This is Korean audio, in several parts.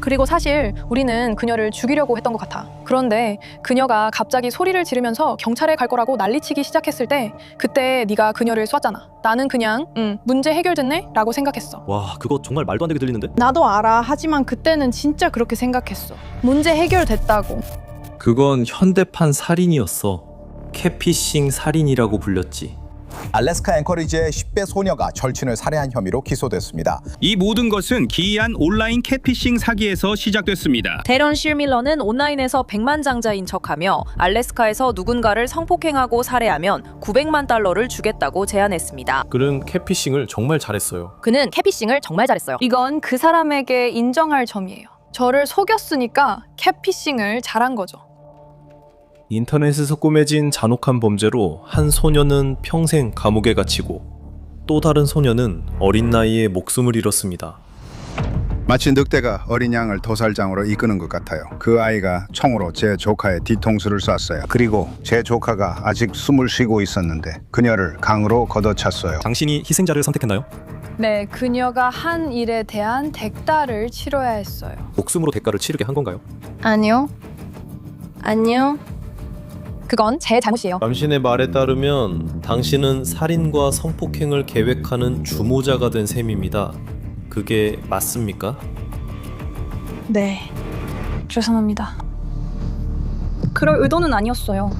그리고 사실 우리는 그녀를 죽이려고 했던 것 같아. 그런데 그녀가 갑자기 소리를 지르면서 경찰에 갈 거라고 난리치기 시작했을 때 그때 네가 그녀를 쐈잖아. 나는 그냥 문제 해결됐네? 라고 생각했어. 와, 그거 정말 말도 안 되게 들리는데? 나도 알아. 하지만 그때는 진짜 그렇게 생각했어. 문제 해결됐다고. 그건 현대판 살인이었어. catfishing 살인이라고 불렸지. 알래스카 앵커리지의 10대 소녀가 절친을 살해한 혐의로 기소됐습니다. 이 모든 것은 기이한 온라인 catfishing 사기에서 시작됐습니다. 데런 실밀러는 온라인에서 백만장자인 척하며 알래스카에서 누군가를 성폭행하고 살해하면 900만 달러를 주겠다고 제안했습니다. 그는 catfishing을 정말 잘했어요. 그는 catfishing을 정말 잘했어요. 이건 그 사람에게 인정할 점이에요. 저를 속였으니까 catfishing을 잘한 거죠. 인터넷에서 꾸며진 잔혹한 범죄로 한 소녀는 평생 감옥에 갇히고 또 다른 소녀는 어린 나이에 목숨을 잃었습니다. 마치 늑대가 어린 양을 도살장으로 이끄는 것 같아요. 그 아이가 총으로 제 조카의 뒤통수를 쐈어요. 그리고 제 조카가 아직 숨을 쉬고 있었는데 그녀를 강으로 걷어찼어요. 당신이 희생자를 선택했나요? 네, 그녀가 한 일에 대한 대가를 치러야 했어요. 목숨으로 대가를 치르게 한 건가요? 아니요. 그건 제 잘못이에요. 당신의 말에 따르면 당신은 살인과 성폭행을 계획하는 주모자가 된 셈입니다. 그게 맞습니까? 네, 죄송합니다. 그럴 의도는 아니었어요.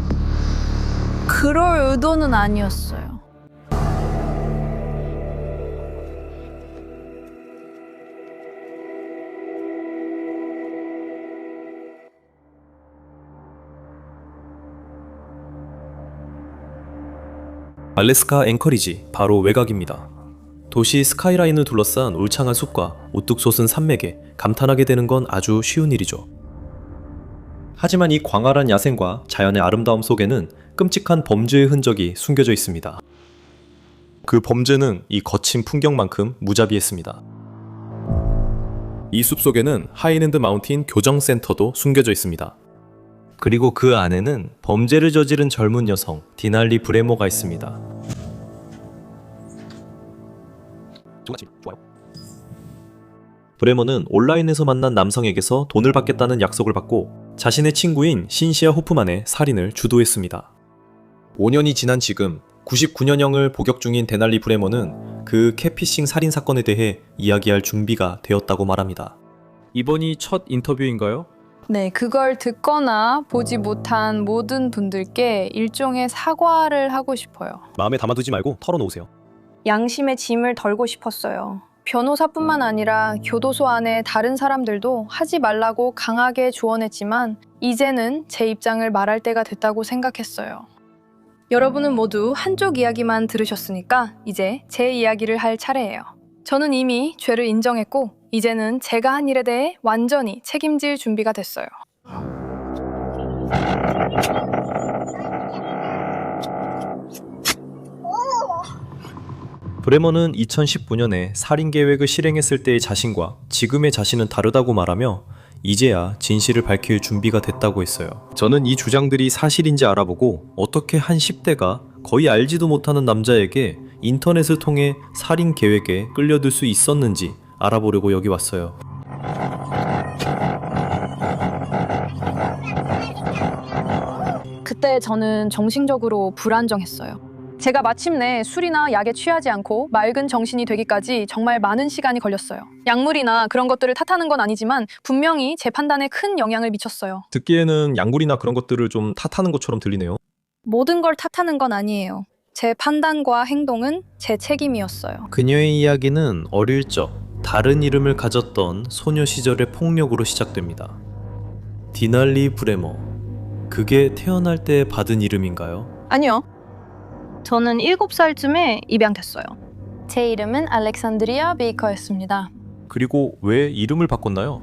알래스카 앵커리지, 바로 외곽입니다. 도시 스카이라인을 둘러싼 울창한 숲과 우뚝 솟은 산맥에 감탄하게 되는 건 아주 쉬운 일이죠. 하지만 이 광활한 야생과 자연의 아름다움 속에는 끔찍한 범죄의 흔적이 숨겨져 있습니다. 그 범죄는 이 거친 풍경만큼 무자비했습니다. 이 숲속에는 하이랜드 마운틴 교정센터도 숨겨져 있습니다. 그리고 그 안에는 범죄를 저지른 젊은 여성 디날리 브레모가 있습니다. 브레모는 온라인에서 만난 남성에게서 돈을 받겠다는 약속을 받고 자신의 친구인 신시아 호프만의 살인을 주도했습니다. 5년이 지난 지금 99년형을 복역 중인 데날리 브레모는 그 catfishing 살인 사건에 대해 이야기할 준비가 되었다고 말합니다. 이번이 첫 인터뷰인가요? 네, 그걸 듣거나 보지 못한 모든 분들께 일종의 사과를 하고 싶어요. 마음에 담아두지 말고 털어놓으세요. 양심의 짐을 덜고 싶었어요. 변호사뿐만 아니라 교도소 안에 다른 사람들도 하지 말라고 강하게 조언했지만 이제는 제 입장을 말할 때가 됐다고 생각했어요. 여러분은 모두 한쪽 이야기만 들으셨으니까 이제 제 이야기를 할 차례예요. 저는 이미 죄를 인정했고 이제는 제가 한 일에 대해 완전히 책임질 준비가 됐어요. 브레머는 2019년에 살인 계획을 실행했을 때의 자신과 지금의 자신은 다르다고 말하며 이제야 진실을 밝힐 준비가 됐다고 했어요. 저는 이 주장들이 사실인지 알아보고 어떻게 한 10대가 거의 알지도 못하는 남자에게 인터넷을 통해 살인 계획에 끌려들 수 있었는지 알아보려고 여기 왔어요. 그때 저는 정신적으로 불안정했어요. 제가 마침내 술이나 약에 취하지 않고 맑은 정신이 되기까지 정말 많은 시간이 걸렸어요. 약물이나 그런 것들을 탓하는 건 아니지만 분명히 제 판단에 큰 영향을 미쳤어요. 듣기에는 약물이나 그런 것들을 좀 탓하는 것처럼 들리네요. 모든 걸 탓하는 건 아니에요. 제 판단과 행동은 제 책임이었어요. 그녀의 이야기는 어릴 적 다른 이름을 가졌던 소녀 시절의 폭력으로 시작됩니다. 디날리 브레머. 그게 태어날 때 받은 이름인가요? 아니요. 저는 7살쯤에 입양됐어요. 제 이름은 알렉산드리아 베이커였습니다. 그리고 왜 이름을 바꿨나요?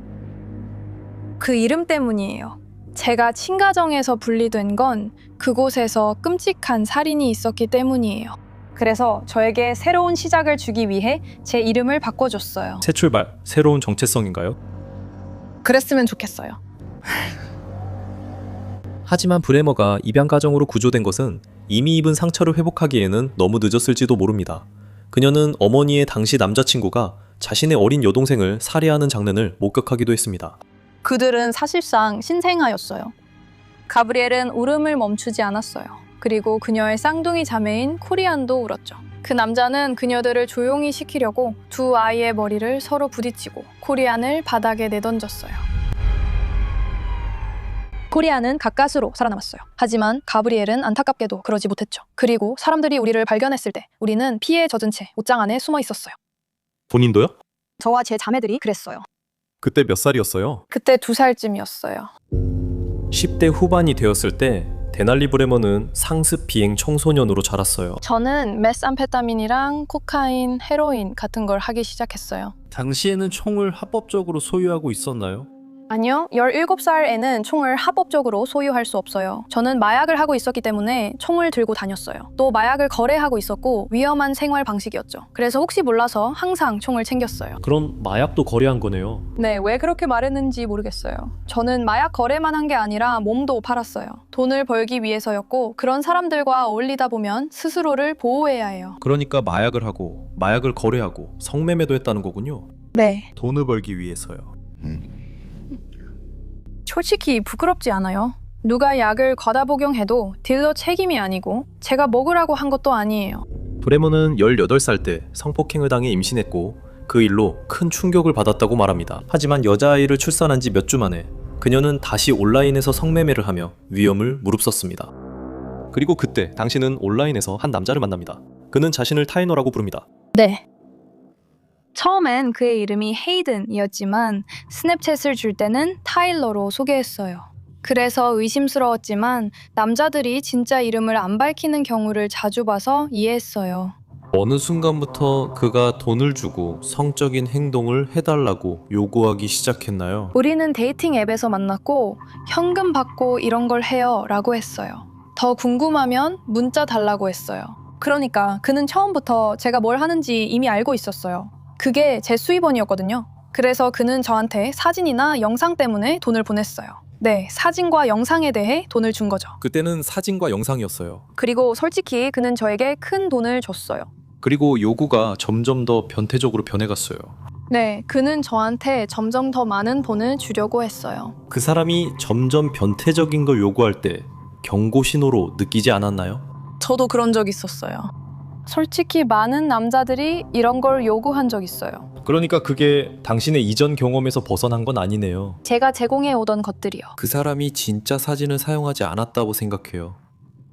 그 이름 때문이에요. 제가 친가정에서 분리된 건 그곳에서 끔찍한 살인이 있었기 때문이에요. 그래서 저에게 새로운 시작을 주기 위해 제 이름을 바꿔줬어요. 새 출발, 새로운 정체성인가요? 그랬으면 좋겠어요. 하지만 브레머가 입양 가정으로 구조된 것은 이미 입은 상처를 회복하기에는 너무 늦었을지도 모릅니다. 그녀는 어머니의 당시 남자친구가 자신의 어린 여동생을 살해하는 장면을 목격하기도 했습니다. 그들은 사실상 신생아였어요. 가브리엘은 울음을 멈추지 않았어요. 그리고 그녀의 쌍둥이 자매인 코리안도 울었죠. 그 남자는 그녀들을 조용히 시키려고 두 아이의 머리를 서로 부딪히고 코리안을 바닥에 내던졌어요. 코리안은 가까스로 살아남았어요. 하지만 가브리엘은 안타깝게도 그러지 못했죠. 그리고 사람들이 우리를 발견했을 때 우리는 피에 젖은 채 옷장 안에 숨어 있었어요. 본인도요? 저와 제 자매들이 그랬어요. 그때 몇 살이었어요? 그때 2살쯤이었어요. 10대 후반이 되었을 때 데날리 브레머는 상습 비행 청소년으로 자랐어요. 저는 메스암페타민이랑 코카인, 헤로인 같은 걸 하기 시작했어요. 당시에는 총을 합법적으로 소유하고 있었나요? 아니요, 17살에는 총을 합법적으로 소유할 수 없어요. 저는 마약을 하고 있었기 때문에 총을 들고 다녔어요. 또 마약을 거래하고 있었고 위험한 생활 방식이었죠. 그래서 혹시 몰라서 항상 총을 챙겼어요. 그럼 마약도 거래한 거네요. 네, 왜 그렇게 말했는지 모르겠어요. 저는 마약 거래만 한 게 아니라 몸도 팔았어요. 돈을 벌기 위해서였고 그런 사람들과 어울리다 보면 스스로를 보호해야 해요. 그러니까 마약을 하고 마약을 거래하고 성매매도 했다는 거군요. 네. 돈을 벌기 위해서요. 솔직히 부끄럽지 않아요. 누가 약을 과다 복용해도 딜러 책임이 아니고 제가 먹으라고 한 것도 아니에요. 브레머는 18살 때 성폭행을 당해 임신했고 그 일로 큰 충격을 받았다고 말합니다. 하지만 여자아이를 출산한 지 몇 주 만에 그녀는 다시 온라인에서 성매매를 하며 위험을 무릅썼습니다. 그리고 그때 당신은 온라인에서 한 남자를 만납니다. 그는 자신을 타이너라고 부릅니다. 네. 처음엔 그의 이름이 헤이든이었지만 스냅챗을 줄 때는 타일러로 소개했어요. 그래서 의심스러웠지만 남자들이 진짜 이름을 안 밝히는 경우를 자주 봐서 이해했어요. 어느 순간부터 그가 돈을 주고 성적인 행동을 해달라고 요구하기 시작했나요? 우리는 데이팅 앱에서 만났고 현금 받고 이런 걸 해요 라고 했어요. 더 궁금하면 문자 달라고 했어요. 그러니까 그는 처음부터 제가 뭘 하는지 이미 알고 있었어요. 그게 제 수입원이었거든요. 그래서 그는 저한테 사진이나 영상 때문에 돈을 보냈어요. 네, 사진과 영상에 대해 돈을 준 거죠. 그때는 사진과 영상이었어요. 그리고 솔직히 그는 저에게 큰 돈을 줬어요. 그리고 요구가 점점 더 변태적으로 변해갔어요. 네, 그는 저한테 점점 더 많은 돈을 주려고 했어요. 그 사람이 점점 변태적인 걸 요구할 때 경고 신호로 느끼지 않았나요? 저도 그런 적 있었어요. 솔직히 많은 남자들이 이런 걸 요구한 적 있어요. 그러니까 그게 당신의 이전 경험에서 벗어난 건 아니네요. 제가 제공해 오던 것들이요. 그 사람이 진짜 사진을 사용하지 않았다고 생각해요.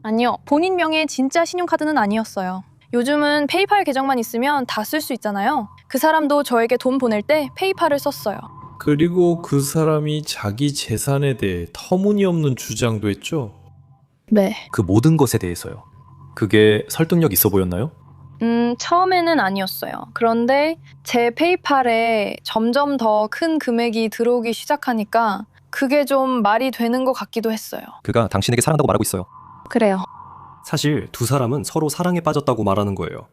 아니요, 본인 명의 진짜 신용카드는 아니었어요. 요즘은 페이팔 계정만 있으면 다 쓸 수 있잖아요. 그 사람도 저에게 돈 보낼 때 페이팔을 썼어요. 그리고 그 사람이 자기 재산에 대해 터무니없는 주장도 했죠? 네. 그 모든 것에 대해서요. 그게 설득력 있어 보였나요? 처음에는 아니었어요. 그런데 제 페이팔에 점점 더 큰 금액이 들어오기 시작하니까 그게 좀 말이 되는 것 같기도 했어요. 그가 당신에게 사랑한다고 말하고 있어요. 그래요. 사실 두 사람은 서로 사랑에 빠졌다고 말하는 거예요.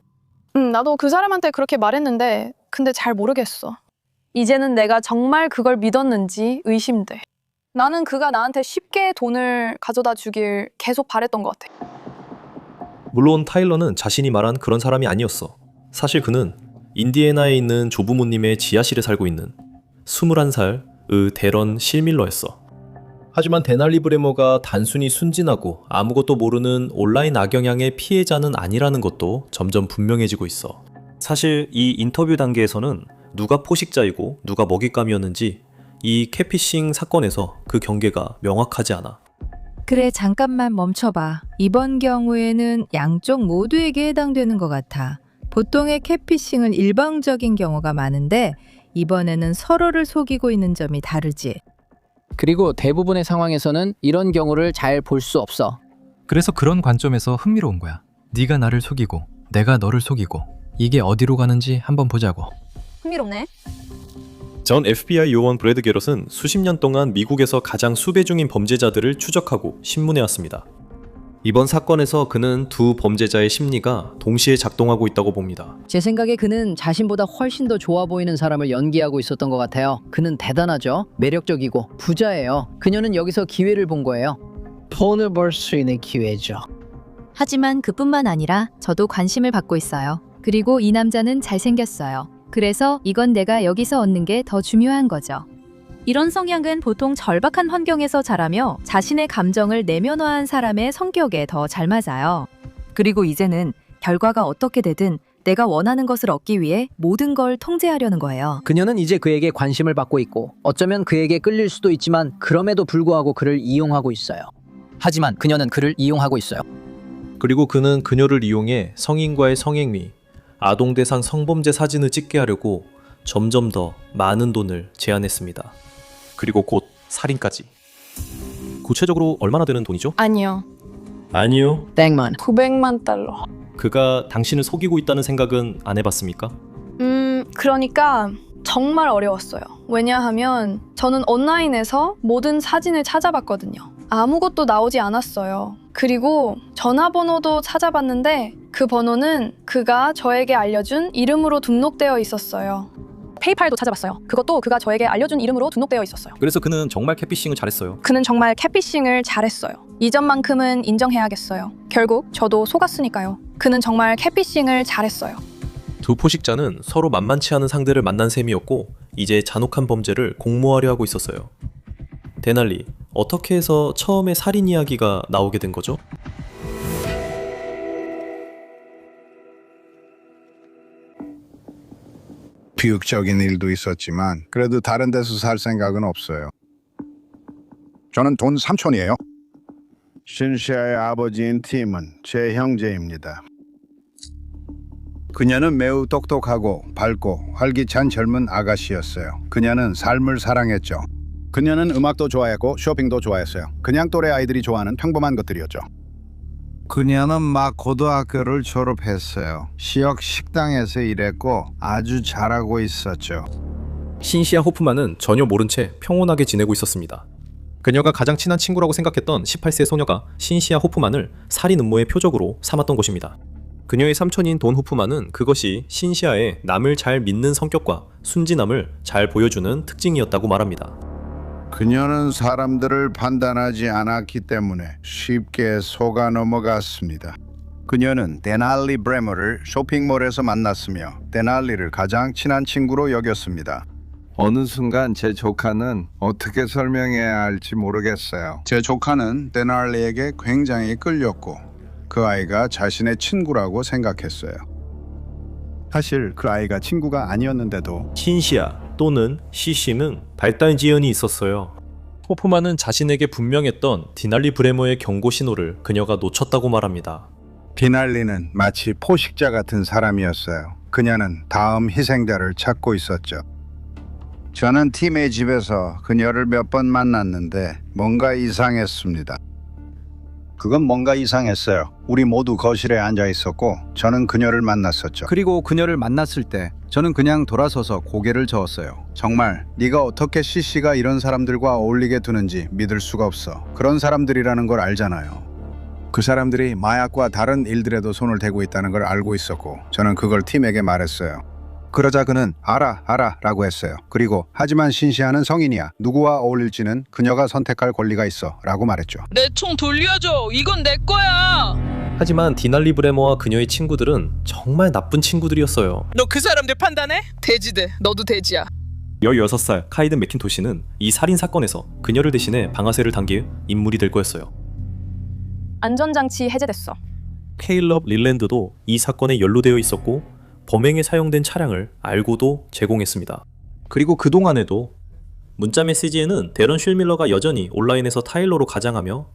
나도 그 사람한테 그렇게 말했는데 근데 잘 모르겠어. 이제는 내가 정말 그걸 믿었는지 의심돼. 나는 그가 나한테 쉽게 돈을 가져다 주길 계속 바랬던 것 같아. 물론 타일러는 자신이 말한 그런 사람이 아니었어. 사실 그는 인디애나에 있는 조부모님의 지하실에 살고 있는 21살의 데런 실밀러였어. 하지만 데날리 브레머가 단순히 순진하고 아무것도 모르는 온라인 악영향의 피해자는 아니라는 것도 점점 분명해지고 있어. 사실 이 인터뷰 단계에서는 누가 포식자이고 누가 먹잇감이었는지 이 캐피싱 사건에서 그 경계가 명확하지 않아. 그래, 잠깐만 멈춰봐. 이번 경우에는 양쪽 모두에게 해당되는 것 같아. 보통의 catfishing은 일방적인 경우가 많은데 이번에는 서로를 속이고 있는 점이 다르지. 그리고 대부분의 상황에서는 이런 경우를 잘 볼 수 없어. 그래서 그런 관점에서 흥미로운 거야. 네가 나를 속이고 내가 너를 속이고 이게 어디로 가는지 한번 보자고. 흥미롭네. 전 FBI 요원 브래드 게럿은 수십 년 동안 미국에서 가장 수배 중인 범죄자들을 추적하고 신문해왔습니다. 이번 사건에서 그는 두 범죄자의 심리가 동시에 작동하고 있다고 봅니다. 제 생각에 그는 자신보다 훨씬 더 좋아 보이는 사람을 연기하고 있었던 것 같아요. 그는 대단하죠. 매력적이고 부자예요. 그녀는 여기서 기회를 본 거예요. 돈을 벌 수 있는 기회죠. 하지만 그뿐만 아니라 저도 관심을 받고 있어요. 그리고 이 남자는 잘생겼어요. 그래서 이건 내가 여기서 얻는 게 더 중요한 거죠. 이런 성향은 보통 절박한 환경에서 자라며 자신의 감정을 내면화한 사람의 성격에 더 잘 맞아요. 그리고 이제는 결과가 어떻게 되든 내가 원하는 것을 얻기 위해 모든 걸 통제하려는 거예요. 그녀는 이제 그에게 관심을 받고 있고 어쩌면 그에게 끌릴 수도 있지만 그럼에도 불구하고 그를 이용하고 있어요. 하지만 그녀는 그를 이용하고 있어요. 그리고 그는 그녀를 이용해 성인과의 성행위, 아동 대상 성범죄 사진을 찍게 하려고 점점 더 많은 돈을 제안했습니다. 그리고 곧 살인까지. 구체적으로 얼마나 되는 돈이죠? 아니요. 아니요. 땡만. 900만 달러. 그가 당신을 속이고 있다는 생각은 안 해봤습니까? 그러니까 정말 어려웠어요. 왜냐하면 저는 온라인에서 모든 사진을 찾아봤거든요. 아무것도 나오지 않았어요. 그리고 전화번호도 찾아봤는데 그 번호는 그가 저에게 알려준 이름으로 등록되어 있었어요. 페이팔도 찾아봤어요. 그것도 그가 저에게 알려준 이름으로 등록되어 있었어요. 그래서 그는 정말 catfishing을 잘했어요. 그는 정말 catfishing을 잘했어요. 이전만큼은 인정해야겠어요. 결국 저도 속았으니까요. 그는 정말 catfishing을 잘했어요. 두 포식자는 서로 만만치 않은 상대를 만난 셈이었고 이제 잔혹한 범죄를 공모하려 하고 있었어요. 데날리, 어떻게 해서 처음에 살인 이야기가 나오게 된 거죠? 비극적인 일도 있었지만 그래도 다른 데서 살 생각은 없어요. 저는 돈 3천이에요. 신시아의 아버지인 팀은 제 형제입니다. 그녀는 매우 똑똑하고 밝고 활기찬 젊은 아가씨였어요. 그녀는 삶을 사랑했죠. 그녀는 음악도 좋아했고 쇼핑도 좋아했어요. 그냥 또래 아이들이 좋아하는 평범한 것들이었죠. 그녀는 막 고등학교를 졸업했어요. 지역 식당에서 일했고 아주 잘하고 있었죠. 신시아 호프만은 전혀 모른 채 평온하게 지내고 있었습니다. 그녀가 가장 친한 친구라고 생각했던 18세 소녀가 신시아 호프만을 살인 음모의 표적으로 삼았던 것입니다. 그녀의 삼촌인 돈 호프만은 그것이 신시아의 남을 잘 믿는 성격과 순진함을 잘 보여주는 특징이었다고 말합니다. 그녀는 사람들을 판단하지 않았기 때문에 쉽게 속아 넘어갔습니다. 그녀는 데날리 브레머를 쇼핑몰에서 만났으며 데날리를 가장 친한 친구로 여겼습니다. 어느 순간 제 조카는 어떻게 설명해야 할지 모르겠어요. 제 조카는 데날리에게 굉장히 끌렸고 그 아이가 자신의 친구라고 생각했어요. 사실 그 아이가 친구가 아니었는데도 신시아 또는 시시는 발달 지연이 있었어요. 호프만은 자신에게 분명했던 디날리 브레머의 경고 신호를 그녀가 놓쳤다고 말합니다. 디날리는 마치 포식자 같은 사람이었어요. 그녀는 다음 희생자를 찾고 있었죠. 저는 팀의 집에서 그녀를 몇 번 만났는데 뭔가 이상했습니다. 그건 뭔가 이상했어요. 우리 모두 거실에 앉아 있었고 저는 그녀를 만났었죠. 그리고 그녀를 만났을 때 저는 그냥 돌아서서 고개를 저었어요. 정말 네가 어떻게 CC가 이런 사람들과 어울리게 두는지 믿을 수가 없어. 그런 사람들이라는 걸 알잖아요. 그 사람들이 마약과 다른 일들에도 손을 대고 있다는 걸 알고 있었고 저는 그걸 팀에게 말했어요. 그러자 그는 알아 라고 했어요. 그리고 하지만 신시아는 성인이야. 누구와 어울릴지는 그녀가 선택할 권리가 있어 라고 말했죠. 내 총 돌려줘. 이건 내 거야. 하지만 디날리 브레머와 그녀의 친구들은 정말 나쁜 친구들이었어요. 너 그 사람들 판단해? 돼지들. 너도 돼지야. 16살 카이든 맥킨토시는 이 살인 사건에서 그녀를 대신해 방아쇠를 당길 인물이 될 거였어요. 안전장치 해제됐어. 케일럽 릴랜드도 이 사건에 연루되어 있었고 범행에 사용된 차량을 알고도 제공했습니다. 그리고 그동안에도 문자 메시지에는 데런 쉴밀러가 여전히 온라인에서 타일러로 가장하며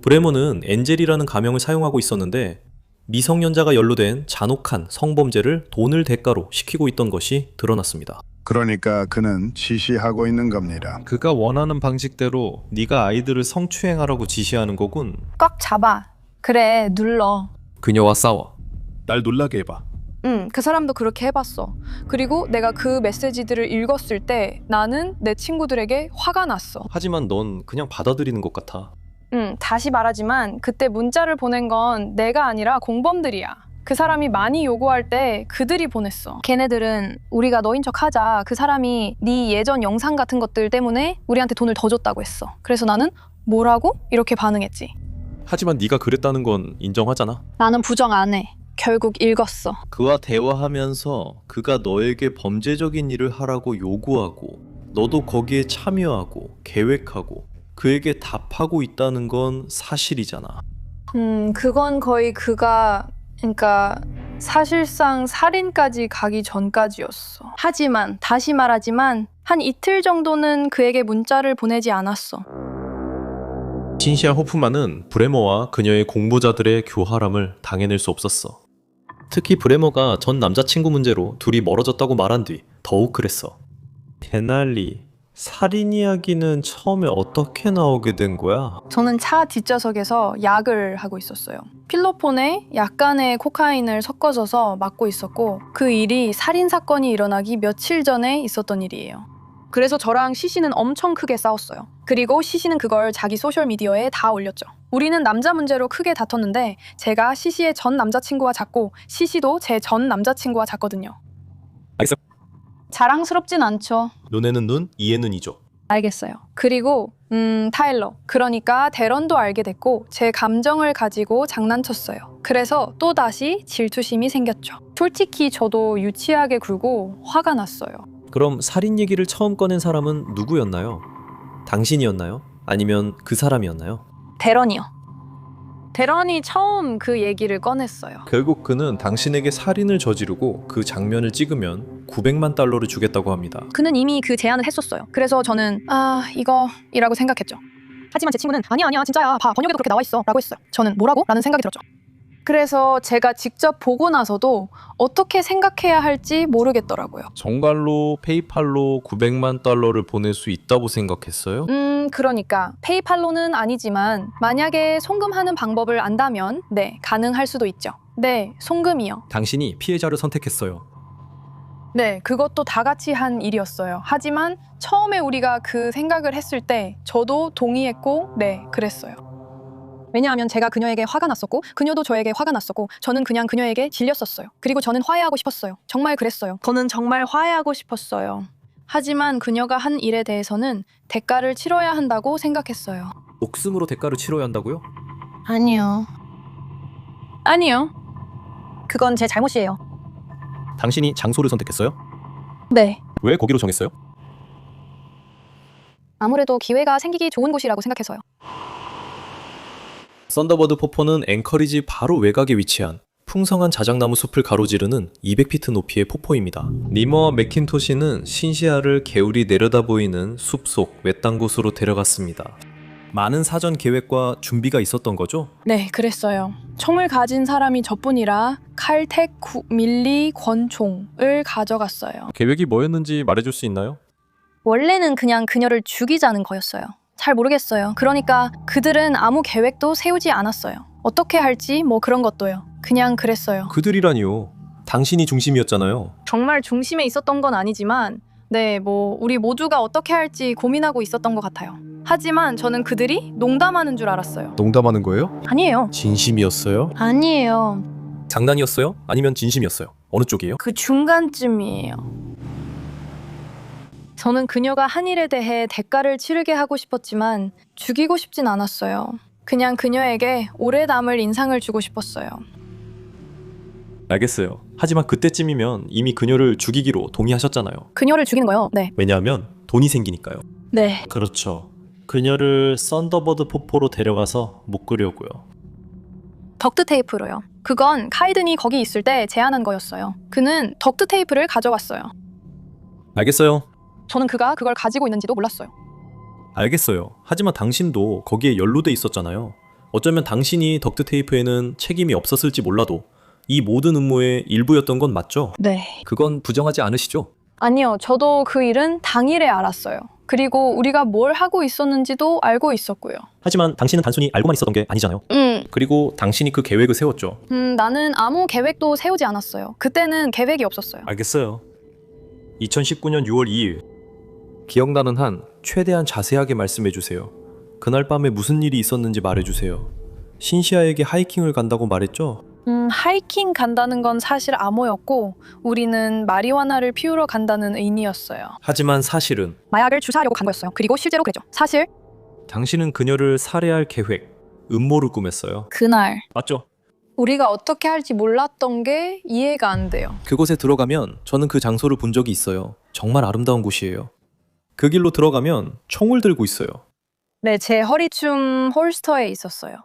브레머는 엔젤이라는 가명을 사용하고 있었는데 미성년자가 연루된 잔혹한 성범죄를 돈을 대가로 시키고 있던 것이 드러났습니다. 그러니까 그는 지시하고 있는 겁니다. 그가 원하는 방식대로 네가 아이들을 성추행하라고 지시하는 거군. 꽉 잡아. 그래, 눌러. 그녀와 싸워. 날 놀라게 해봐. 그 사람도 그렇게 해봤어. 그리고 내가 그 메시지들을 읽었을 때 나는 내 친구들에게 화가 났어. 하지만 넌 그냥 받아들이는 것 같아. 다시 말하지만 그때 문자를 보낸 건 내가 아니라 공범들이야. 그 사람이 많이 요구할 때 그들이 보냈어. 걔네들은 우리가 너인 척 하자. 그 사람이 네 예전 영상 같은 것들 때문에 우리한테 돈을 더 줬다고 했어. 그래서 나는 뭐라고? 이렇게 반응했지. 하지만 네가 그랬다는 건 인정하잖아. 나는 부정 안 해. 결국 읽었어. 그와 대화하면서 그가 너에게 범죄적인 일을 하라고 요구하고 너도 거기에 참여하고 계획하고 그에게 답하고 있다는 건 사실이잖아. 그건 거의 그러니까 사실상 살인까지 가기 전까지였어. 하지만 다시 말하지만 한 이틀 정도는 그에게 문자를 보내지 않았어. 신시아 호프만은 브레머와 그녀의 공모자들의 교활함을 당해낼 수 없었어. 특히 브레머가 전 남자친구 문제로 둘이 멀어졌다고 말한 뒤 더욱 그랬어. 데날리, 살인 이야기는 처음에 어떻게 나오게 된 거야? 저는 차 뒷좌석에서 약을 하고 있었어요. 필로폰에 약간의 코카인을 섞어줘서 맞고 있었고 그 일이 살인사건이 일어나기 며칠 전에 있었던 일이에요. 그래서 저랑 시시는 엄청 크게 싸웠어요. 그리고 시시는 그걸 자기 소셜미디어에 다 올렸죠. 우리는 남자 문제로 크게 다퉜는데 제가 시시의 전 남자친구와 잤고 시시도 제 전 남자친구와 잤거든요. 알겠어. 자랑스럽진 않죠. 눈에는 눈, 이에는 이죠. 알겠어요. 그리고 타일러, 그러니까 데런도 알게 됐고 제 감정을 가지고 장난쳤어요. 그래서 또다시 질투심이 생겼죠. 솔직히 저도 유치하게 굴고 화가 났어요. 그럼 살인 얘기를 처음 꺼낸 사람은 누구였나요? 당신이었나요? 아니면 그 사람이었나요? 데런이요. 데런이 처음 그 얘기를 꺼냈어요. 결국 그는 당신에게 살인을 저지르고 그 장면을 찍으면 900만 달러를 주겠다고 합니다. 그는 이미 그 제안을 했었어요. 그래서 저는 이거이라고 생각했죠. 하지만 제 친구는 아니야 진짜야 봐 번역에도 그렇게 나와 있어 라고 했어요. 저는 뭐라고? 라는 생각이 들었죠. 그래서 제가 직접 보고 나서도 어떻게 생각해야 할지 모르겠더라고요. 정말로 페이팔로 900만 달러를 보낼 수 있다고 생각했어요? 그러니까 페이팔로는 아니지만 만약에 송금하는 방법을 안다면 네, 가능할 수도 있죠. 네, 송금이요. 당신이 피해자를 선택했어요. 네, 그것도 다 같이 한 일이었어요. 하지만 처음에 우리가 그 생각을 했을 때 저도 동의했고 네, 그랬어요. 왜냐하면 제가 그녀에게 화가 났었고 그녀도 저에게 화가 났었고 저는 그냥 그녀에게 질렸었어요. 그리고 저는 화해하고 싶었어요. 정말 그랬어요. 저는 정말 화해하고 싶었어요. 하지만 그녀가 한 일에 대해서는 대가를 치러야 한다고 생각했어요. 목숨으로 대가를 치러야 한다고요? 아니요. 그건 제 잘못이에요. 당신이 장소를 선택했어요? 네. 왜 거기로 정했어요? 아무래도 기회가 생기기 좋은 곳이라고 생각해서요. 썬더버드 폭포는 앵커리지 바로 외곽에 위치한 풍성한 자작나무 숲을 가로지르는 200피트 높이의 폭포입니다. 니머와 맥킨토시는 신시아를 개울이 내려다 보이는 숲속 외딴 곳으로 데려갔습니다. 많은 사전 계획과 준비가 있었던 거죠? 네, 그랬어요. 총을 가진 사람이 저뿐이라 칼텍 밀리 권총을 가져갔어요. 계획이 뭐였는지 말해줄 수 있나요? 원래는 그냥 그녀를 죽이자는 거였어요. 잘 모르겠어요. 그러니까 그들은 아무 계획도 세우지 않았어요. 어떻게 할지 뭐 그런 것도요. 그냥 그랬어요. 그들이라니요. 당신이 중심이었잖아요. 정말 중심에 있었던 건 아니지만 네, 뭐 우리 모두가 어떻게 할지 고민하고 있었던 것 같아요. 하지만 저는 그들이 농담하는 줄 알았어요. 농담하는 거예요? 아니에요. 진심이었어요? 아니에요. 장난이었어요? 아니면 진심이었어요? 어느 쪽이에요? 그 중간쯤이에요. 저는 그녀가 한 일에 대해 대가를 치르게 하고 싶었지만 죽이고 싶진 않았어요. 그냥 그녀에게 오래 남을 인상을 주고 싶었어요. 알겠어요. 하지만 그때쯤이면 이미 그녀를 죽이기로 동의하셨잖아요. 그녀를 죽이는 거요? 네. 왜냐하면 돈이 생기니까요. 네. 그렇죠. 그녀를 썬더버드 폭포로 데려가서 묶으려고요. 덕트 테이프로요. 그건 카이든이 거기 있을 때 제안한 거였어요. 그는 덕트 테이프를 가져왔어요. 알겠어요. 저는 그가 그걸 가지고 있는지도 몰랐어요. 알겠어요. 하지만 당신도 거기에 연루돼 있었잖아요. 어쩌면 당신이 덕트 테이프에는 책임이 없었을지 몰라도 이 모든 음모의 일부였던 건 맞죠? 네. 그건 부정하지 않으시죠? 아니요. 저도 그 일은 당일에 알았어요. 그리고 우리가 뭘 하고 있었는지도 알고 있었고요. 하지만 당신은 단순히 알고만 있었던 게 아니잖아요. 그리고 당신이 그 계획을 세웠죠. 나는 아무 계획도 세우지 않았어요. 그때는 계획이 없었어요. 알겠어요. 2019년 6월 2일 기억나는 한 최대한 자세하게 말씀해주세요. 그날 밤에 무슨 일이 있었는지 말해주세요. 신시아에게 하이킹을 간다고 말했죠? 하이킹 간다는 건 사실 암호였고 우리는 마리화나를 피우러 간다는 의미였어요. 하지만 사실은 마약을 주사하려고 간 거였어요. 그리고 실제로 그랬죠. 사실 당신은 그녀를 살해할 계획, 음모를 꾸몄어요. 그날 맞죠? 우리가 어떻게 할지 몰랐던 게 이해가 안 돼요. 그곳에 들어가면 저는 그 장소를 본 적이 있어요. 정말 아름다운 곳이에요. 그 길로 들어가면 총을 들고 있어요. 네, 제 허리춤 홀스터에 있었어요.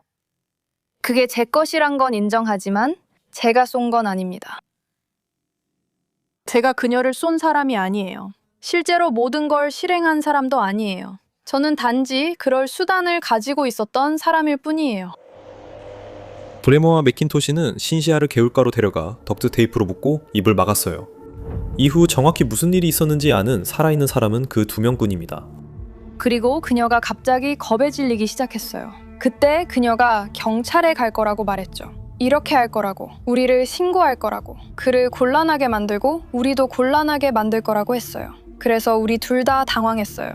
그게 제 것이란 건 인정하지만 제가 쏜 건 아닙니다. 제가 그녀를 쏜 사람이 아니에요. 실제로 모든 걸 실행한 사람도 아니에요. 저는 단지 그럴 수단을 가지고 있었던 사람일 뿐이에요. 브레머와 맥킨토시는 신시아를 개울가로 데려가 덕트 테이프로 묶고 입을 막았어요. 이후 정확히 무슨 일이 있었는지 아는 살아있는 사람은 그 2명뿐입니다. 그리고 그녀가 갑자기 겁에 질리기 시작했어요. 그때 그녀가 경찰에 갈 거라고 말했죠. 이렇게 할 거라고, 우리를 신고할 거라고, 그를 곤란하게 만들고 우리도 곤란하게 만들 거라고 했어요. 그래서 우리 둘 다 당황했어요.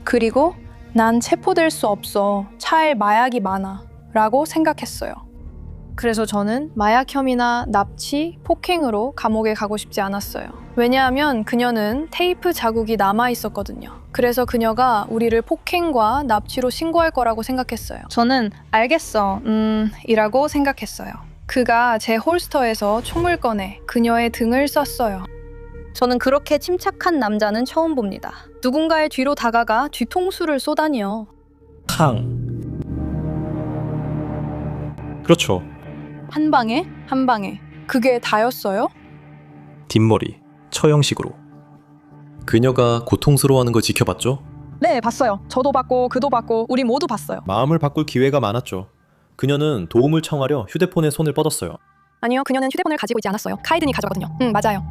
그리고 난 체포될 수 없어. 차에 마약이 많아. 라고 생각했어요. 그래서 저는 마약 혐의나 납치, 폭행으로 감옥에 가고 싶지 않았어요. 왜냐하면 그녀는 테이프 자국이 남아 있었거든요. 그래서 그녀가 우리를 폭행과 납치로 신고할 거라고 생각했어요. 저는 알겠어, 이라고 생각했어요. 그가 제 홀스터에서 총을 꺼내 그녀의 등을 쐈어요. 저는 그렇게 침착한 남자는 처음 봅니다. 누군가의 뒤로 다가가 뒤통수를 쏘다니요. 그렇죠. 한 방에? 한 방에. 그게 다였어요? 뒷머리, 처형식으로. 그녀가 고통스러워하는 걸 지켜봤죠? 네, 봤어요. 저도 봤고 그도 봤고 우리 모두 봤어요. 마음을 바꿀 기회가 많았죠. 그녀는 도움을 청하려 휴대폰에 손을 뻗었어요. 아니요, 그녀는 휴대폰을 가지고 있지 않았어요. 카이든이 가져갔거든요. 맞아요.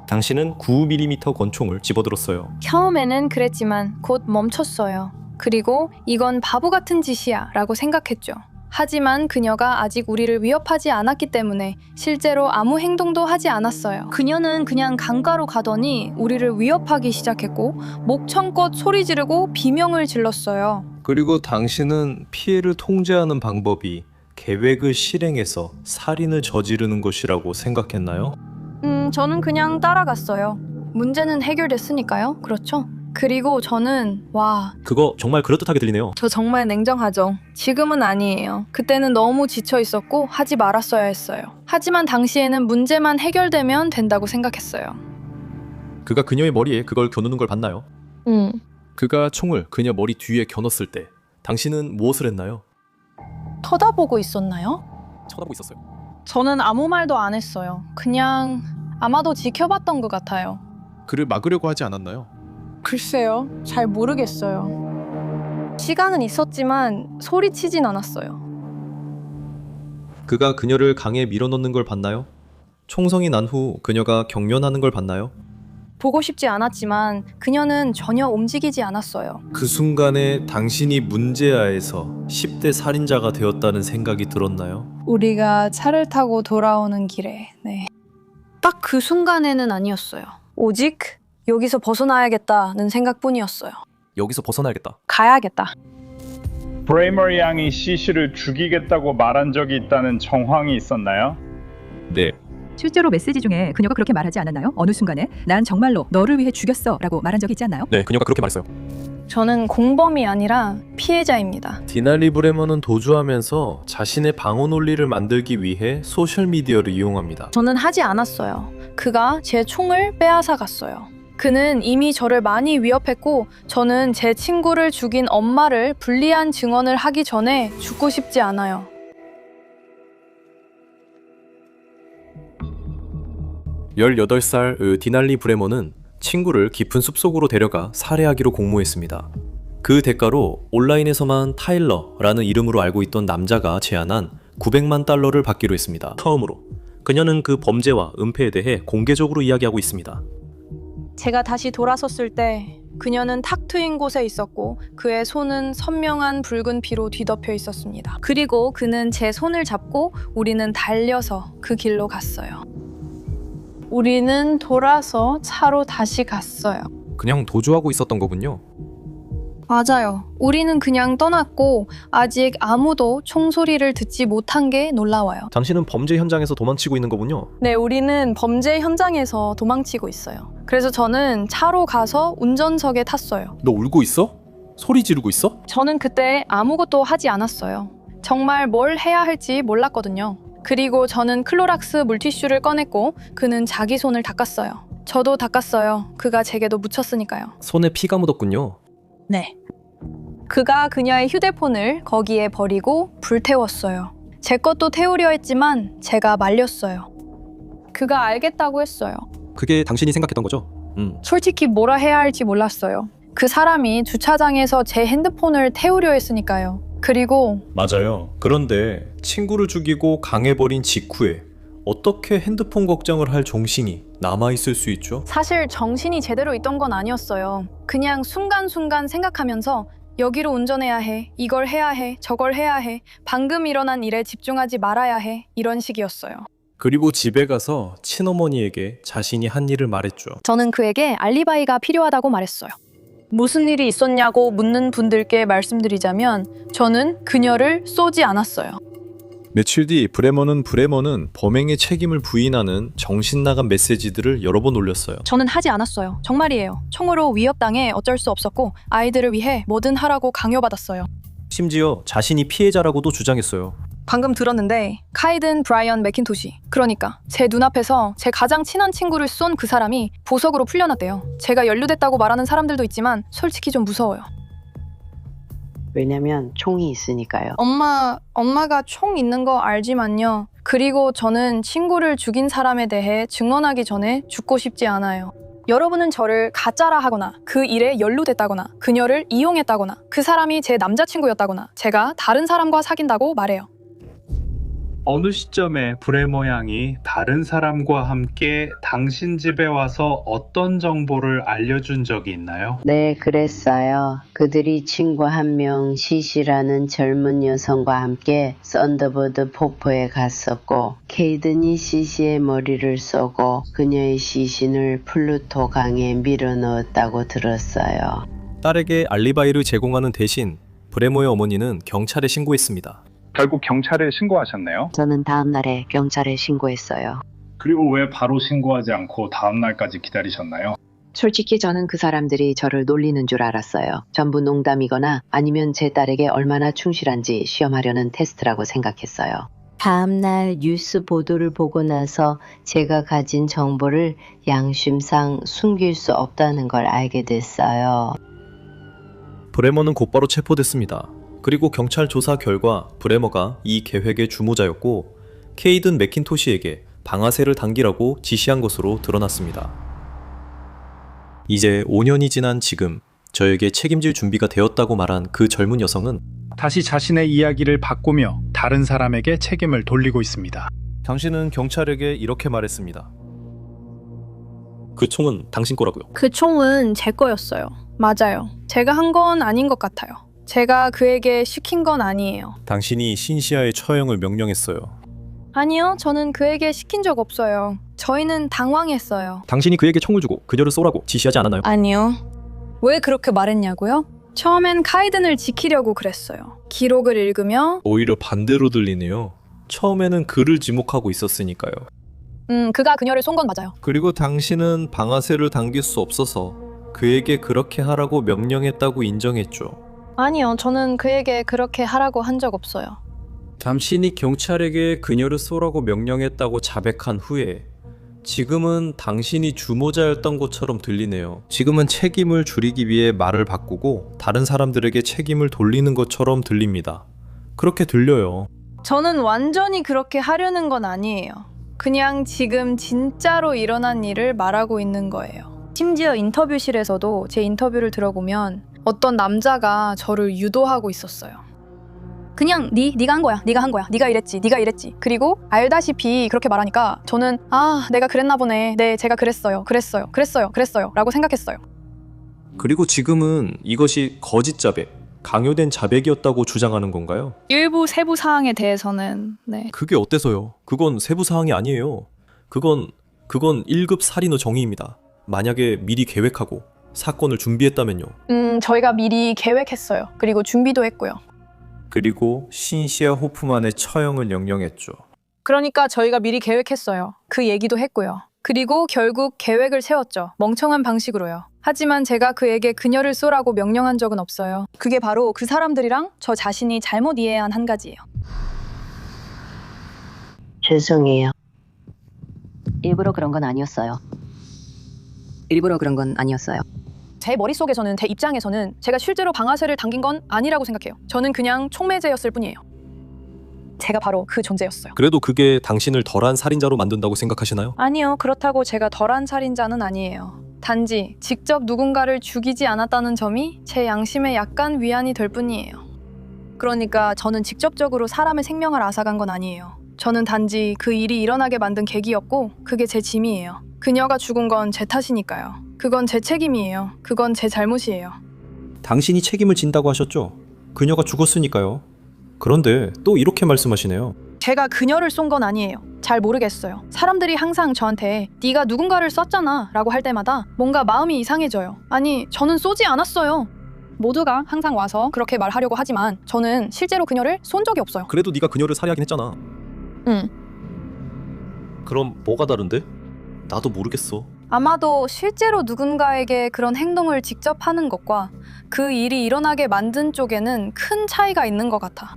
당신은 9mm 권총을 집어들었어요. 처음에는 그랬지만 곧 멈췄어요. 그리고 이건 바보 같은 짓이야 라고 생각했죠. 하지만 그녀가 아직 우리를 위협하지 않았기 때문에 실제로 아무 행동도 하지 않았어요. 그녀는 그냥 강가로 가더니 우리를 위협하기 시작했고 목청껏 소리 지르고 비명을 질렀어요. 그리고 당신은 피해를 통제하는 방법이 계획을 실행해서 살인을 저지르는 것이라고 생각했나요? 저는 그냥 따라갔어요. 문제는 해결됐으니까요. 그렇죠? 그리고 저는 그거 정말 그럴듯하게 들리네요. 저 정말 냉정하죠. 지금은 아니에요. 그때는 너무 지쳐 있었고 하지 말았어야 했어요. 하지만 당시에는 문제만 해결되면 된다고 생각했어요. 그가 그녀의 머리에 그걸 겨누는 걸 봤나요? 그가 총을 그녀 머리 뒤에 겨눴을 때 당신은 무엇을 했나요? 쳐다보고 있었나요? 쳐다보고 있었어요. 저는 아무 말도 안 했어요. 그냥 아마도 지켜봤던 것 같아요. 그를 막으려고 하지 않았나요? 글쎄요. 잘 모르겠어요. 시간은 있었지만 소리치진 않았어요. 그가 그녀를 강에 밀어넣는 걸 봤나요? 총성이 난 후 그녀가 경련하는 걸 봤나요? 보고 싶지 않았지만 그녀는 전혀 움직이지 않았어요. 그 순간에 당신이 문제아에서 10대 살인자가 되었다는 생각이 들었나요? 우리가 차를 타고 돌아오는 길에 딱 그 순간에는 아니었어요. 오직 여기서 벗어나야겠다는 생각뿐이었어요. 여기서 벗어나야겠다. 가야겠다. 브레이머 양이 CC를 죽이겠다고 말한 적이 있다는 정황이 있었나요? 네. 실제로 메시지 중에 그녀가 그렇게 말하지 않았나요? 어느 순간에 난 정말로 너를 위해 죽였어 라고 말한 적이 있지 않나요? 네, 그녀가 그렇게 말했어요. 저는 공범이 아니라 피해자입니다. 디날리 브레머는 도주하면서 자신의 방어 논리를 만들기 위해 소셜미디어를 이용합니다. 저는 하지 않았어요. 그가 제 총을 빼앗아 갔어요. 그는 이미 저를 많이 위협했고 저는 제 친구를 죽인 엄마를 불리한 증언을 하기 전에 죽고 싶지 않아요. (18살) 디날리 브레머는 친구를 깊은 숲속으로 데려가 살해하기로 공모했습니다. 그 대가로 온라인에서만 타일러라는 이름으로 알고 있던 남자가 제안한 $900만 받기로 했습니다. 처음으로 그녀는 그 범죄와 은폐에 대해 공개적으로 이야기하고 있습니다. 제가 다시 돌아섰을 때 그녀는 탁 트인 곳에 있었고 그의 손은 선명한 붉은 피로 뒤덮여 있었습니다. 그리고 그는 제 손을 잡고 우리는 달려서 그 길로 갔어요. 우리는 돌아서 차로 다시 갔어요. 그냥 도주하고 있었던 거군요. 맞아요. 우리는 그냥 떠났고 아직 아무도 총소리를 듣지 못한 게 놀라워요. 당신은 범죄 현장에서 도망치고 있는 거군요. 네, 우리는 범죄 현장에서 도망치고 있어요. 그래서 저는 차로 가서 운전석에 탔어요. 너 울고 있어? 소리 지르고 있어? 저는 그때 아무것도 하지 않았어요. 정말 뭘 해야 할지 몰랐거든요. 그리고 저는 클로락스 물티슈를 꺼냈고 그는 자기 손을 닦았어요. 저도 닦았어요. 그가 제게도 묻혔으니까요. 손에 피가 묻었군요. 네. 그가 그녀의 휴대폰을 거기에 버리고 불태웠어요. 제 것도 태우려 했지만 제가 말렸어요. 그가 알겠다고 했어요. 그게 당신이 생각했던 거죠? 솔직히 뭐라 해야 할지 몰랐어요. 그 사람이 주차장에서 제 핸드폰을 태우려 했으니까요. 그리고 맞아요. 그런데 친구를 죽이고 강해버린 직후에 어떻게 핸드폰 걱정을 할 정신이 남아있을 수 있죠? 사실 정신이 제대로 있던 건 아니었어요. 그냥 순간순간 생각하면서 여기로 운전해야 해, 이걸 해야 해, 저걸 해야 해, 방금 일어난 일에 집중하지 말아야 해, 이런 식이었어요. 그리고 집에 가서 친어머니에게 자신이 한 일을 말했죠. 저는 그에게 알리바이가 필요하다고 말했어요. 무슨 일이 있었냐고 묻는 분들께 말씀드리자면 저는 그녀를 쏘지 않았어요. 며칠 뒤 브레머는 범행의 책임을 부인하는 정신나간 메시지들을 여러 번 올렸어요. 저는 하지 않았어요. 정말이에요. 총으로 위협당해 어쩔 수 없었고 아이들을 위해 뭐든 하라고 강요받았어요. 심지어 자신이 피해자라고도 주장했어요. 방금 들었는데 카이든 브라이언 매킨토시, 그러니까 제 눈앞에서 제 가장 친한 친구를 쏜 그 사람이 보석으로 풀려났대요. 제가 연루됐다고 말하는 사람들도 있지만 솔직히 좀 무서워요. 왜냐면 총이 있으니까요. 엄마가 총 있는 거 알지만요. 그리고 저는 친구를 죽인 사람에 대해 증언하기 전에 죽고 싶지 않아요. 여러분은 저를 가짜라 하거나 그 일에 연루됐다거나 그녀를 이용했다거나 그 사람이 제 남자친구였다거나 제가 다른 사람과 사귄다고 말해요. 어느 시점에 브레머 양이 다른 사람과 함께 당신 집에 와서 어떤 정보를 알려준 적이 있나요? 네, 그랬어요. 그들이 친구 한 명 시시라는 젊은 여성과 함께 썬더버드 폭포에 갔었고 케이든이 시시의 머리를 쏘고 그녀의 시신을 플루토 강에 밀어넣었다고 들었어요. 딸에게 알리바이를 제공하는 대신 브레머의 어머니는 경찰에 신고했습니다. 결국 경찰에 신고하셨네요? 저는 다음 날에 경찰에 신고했어요. 그리고 왜 바로 신고하지 않고 다음 날까지 기다리셨나요? 솔직히 저는 그 사람들이 저를 놀리는 줄 알았어요. 전부 농담이거나 아니면 제 딸에게 얼마나 충실한지 시험하려는 테스트라고 생각했어요. 다음 날 뉴스 보도를 보고 나서 제가 가진 정보를 양심상 숨길 수 없다는 걸 알게 됐어요. 브레머는 곧바로 체포됐습니다. 그리고 경찰 조사 결과 브레머가 이 계획의 주모자였고 케이든 매킨토시에게 방아쇠를 당기라고 지시한 것으로 드러났습니다. 이제 5년이 지난 지금 저에게 책임질 준비가 되었다고 말한 그 젊은 여성은 다시 자신의 이야기를 바꾸며 다른 사람에게 책임을 돌리고 있습니다. 당신은 경찰에게 이렇게 말했습니다. 그 총은 당신 거라고요. 그 총은 제 거였어요. 맞아요. 제가 한 건 아닌 것 같아요. 제가 그에게 시킨 건 아니에요. 당신이 신시아의 처형을 명령했어요. 아니요, 저는 그에게 시킨 적 없어요. 저희는 당황했어요. 당신이 그에게 총을 주고 그녀를 쏘라고 지시하지 않았나요? 아니요. 왜 그렇게 말했냐고요? 처음엔 카이든을 지키려고 그랬어요. 기록을 읽으며 오히려 반대로 들리네요. 처음에는 그를 지목하고 있었으니까요. 그가 그녀를 쏜 건 맞아요. 그리고 당신은 방아쇠를 당길 수 없어서 그에게 그렇게 하라고 명령했다고 인정했죠. 아니요, 저는 그에게 그렇게 하라고 한 적 없어요. 당신이 경찰에게 그녀를 쏘라고 명령했다고 자백한 후에 지금은 당신이 주모자였던 것처럼 들리네요. 지금은 책임을 줄이기 위해 말을 바꾸고 다른 사람들에게 책임을 돌리는 것처럼 들립니다. 그렇게 들려요. 저는 완전히 그렇게 하려는 건 아니에요. 그냥 지금 진짜로 일어난 일을 말하고 있는 거예요. 심지어 인터뷰실에서도 제 인터뷰를 들어보면 어떤 남자가 저를 유도하고 있었어요. 그냥 네가 한 거야. 네가 한 거야. 네가 이랬지. 네가 이랬지. 그리고 알다시피 그렇게 말하니까 저는 내가 그랬나 보네. 네, 제가 그랬어요. 라고 생각했어요. 그리고 지금은 이것이 거짓 자백, 강요된 자백이었다고 주장하는 건가요? 일부 세부 사항에 대해서는 네. 그게 어때서요? 그건 세부 사항이 아니에요. 그건 1급 살인의 정의입니다. 만약에 미리 계획하고 사건을 준비했다면요. 저희가 미리 계획했어요. 그리고 준비도 했고요. 그리고 신시아 호프만의 처형을 명령했죠. 그러니까 저희가 미리 계획했어요. 그 얘기도 했고요. 그리고 결국 계획을 세웠죠. 멍청한 방식으로요. 하지만 제가 그에게 그녀를 쏘라고 명령한 적은 없어요. 그게 바로 그 사람들이랑 저 자신이 잘못 이해한 한 가지예요. 죄송해요. 일부러 그런 건 아니었어요. 일부러 그런 건 아니었어요. 제 머릿속에서는, 제 입장에서는 제가 실제로 방아쇠를 당긴 건 아니라고 생각해요. 저는 그냥 촉매제였을 뿐이에요. 제가 바로 그 존재였어요. 그래도 그게 당신을 덜한 살인자로 만든다고 생각하시나요? 아니요, 그렇다고 제가 덜한 살인자는 아니에요. 단지 직접 누군가를 죽이지 않았다는 점이 제 양심에 약간 위안이 될 뿐이에요. 그러니까 저는 직접적으로 사람의 생명을 앗아간 건 아니에요. 저는 단지 그 일이 일어나게 만든 계기였고 그게 제 짐이에요. 그녀가 죽은 건 제 탓이니까요. 그건 제 책임이에요. 그건 제 잘못이에요. 당신이 책임을 진다고 하셨죠? 그녀가 죽었으니까요. 그런데 또 이렇게 말씀하시네요. 제가 그녀를 쏜 건 아니에요. 잘 모르겠어요. 사람들이 항상 저한테 네가 누군가를 쐈잖아 라고 할 때마다 뭔가 마음이 이상해져요. 아니, 저는 쏘지 않았어요. 모두가 항상 와서 그렇게 말하려고 하지만 저는 실제로 그녀를 쏜 적이 없어요. 그래도 네가 그녀를 살해하긴 했잖아. 응. 그럼 뭐가 다른데? 나도 모르겠어. 아마도 실제로 누군가에게 그런 행동을 직접 하는 것과 그 일이 일어나게 만든 쪽에는 큰 차이가 있는 것 같아.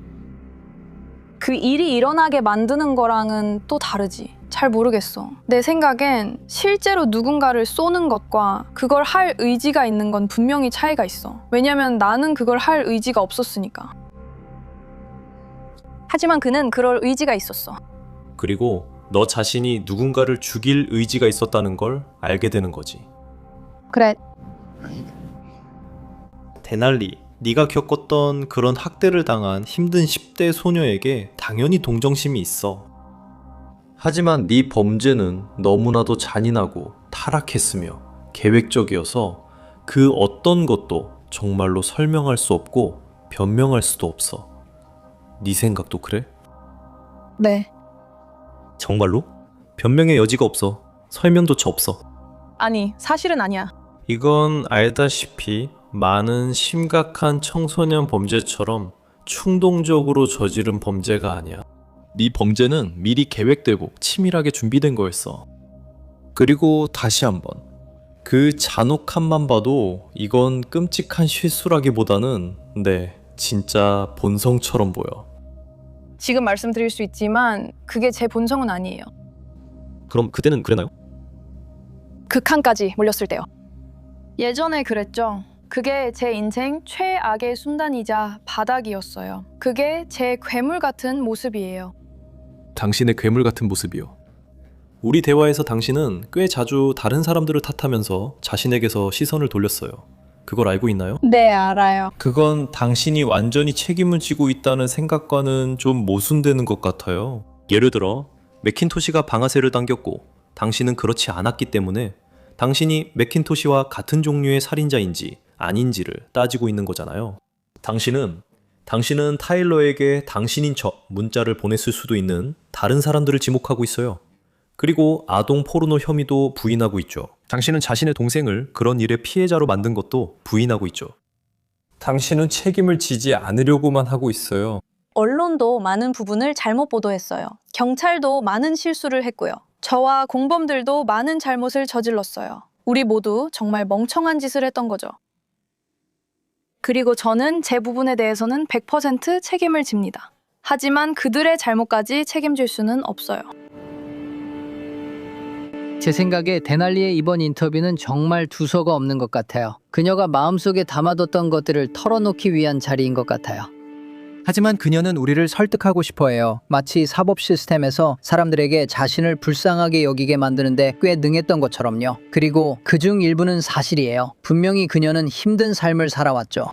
그 일이 일어나게 만드는 거랑은 또 다르지. 잘 모르겠어. 내 생각엔 실제로 누군가를 쏘는 것과 그걸 할 의지가 있는 건 분명히 차이가 있어. 왜냐면 나는 그걸 할 의지가 없었으니까. 하지만 그는 그럴 의지가 있었어. 그리고 너 자신이 누군가를 죽일 의지가 있었다는 걸 알게 되는 거지. 그래. 데날리, 네가 겪었던 그런 학대를 당한 힘든 10대 소녀에게 당연히 동정심이 있어. 하지만 네 범죄는 너무나도 잔인하고 타락했으며 계획적이어서 그 어떤 것도 정말로 설명할 수 없고 변명할 수도 없어. 네 생각도 그래? 네. 정말로? 변명의 여지가 없어. 설명조차 없어. 아니, 사실은 아니야. 이건 알다시피 많은 심각한 청소년 범죄처럼 충동적으로 저지른 범죄가 아니야. 네 범죄는 미리 계획되고 치밀하게 준비된 거였어. 그리고 다시 한번, 그 잔혹함만 봐도 이건 끔찍한 실수라기보다는 진짜 본성처럼 보여. 지금 말씀드릴 수 있지만 그게 제 본성은 아니에요. 그럼 그때는 그랬나요? 극한까지 몰렸을 때요. 예전에 그랬죠. 그게 제 인생 최악의 순간이자 바닥이었어요. 그게 제 괴물 같은 모습이에요. 당신의 괴물 같은 모습이요. 우리 대화에서 당신은 꽤 자주 다른 사람들을 탓하면서 자신에게서 시선을 돌렸어요. 그걸 알고 있나요? 네, 알아요. 그건 당신이 완전히 책임을 지고 있다는 생각과는 좀 모순되는 것 같아요. 예를 들어 맥킨토시가 방아쇠를 당겼고 당신은 그렇지 않았기 때문에 당신이 맥킨토시와 같은 종류의 살인자인지 아닌지를 따지고 있는 거잖아요. 당신은 타일러에게 당신인 척 문자를 보냈을 수도 있는 다른 사람들을 지목하고 있어요. 그리고 아동 포르노 혐의도 부인하고 있죠. 당신은 자신의 동생을 그런 일의 피해자로 만든 것도 부인하고 있죠. 당신은 책임을 지지 않으려고만 하고 있어요. 언론도 많은 부분을 잘못 보도했어요. 경찰도 많은 실수를 했고요. 저와 공범들도 많은 잘못을 저질렀어요. 우리 모두 정말 멍청한 짓을 했던 거죠. 그리고 저는 제 부분에 대해서는 100% 책임을 집니다. 하지만 그들의 잘못까지 책임질 수는 없어요. 제 생각에 데날리의 이번 인터뷰는 정말 두서가 없는 것 같아요. 그녀가 마음속에 담아뒀던 것들을 털어놓기 위한 자리인 것 같아요. 하지만 그녀는 우리를 설득하고 싶어해요. 마치 사법 시스템에서 사람들에게 자신을 불쌍하게 여기게 만드는데 꽤 능했던 것처럼요. 그리고 그중 일부는 사실이에요. 분명히 그녀는 힘든 삶을 살아왔죠.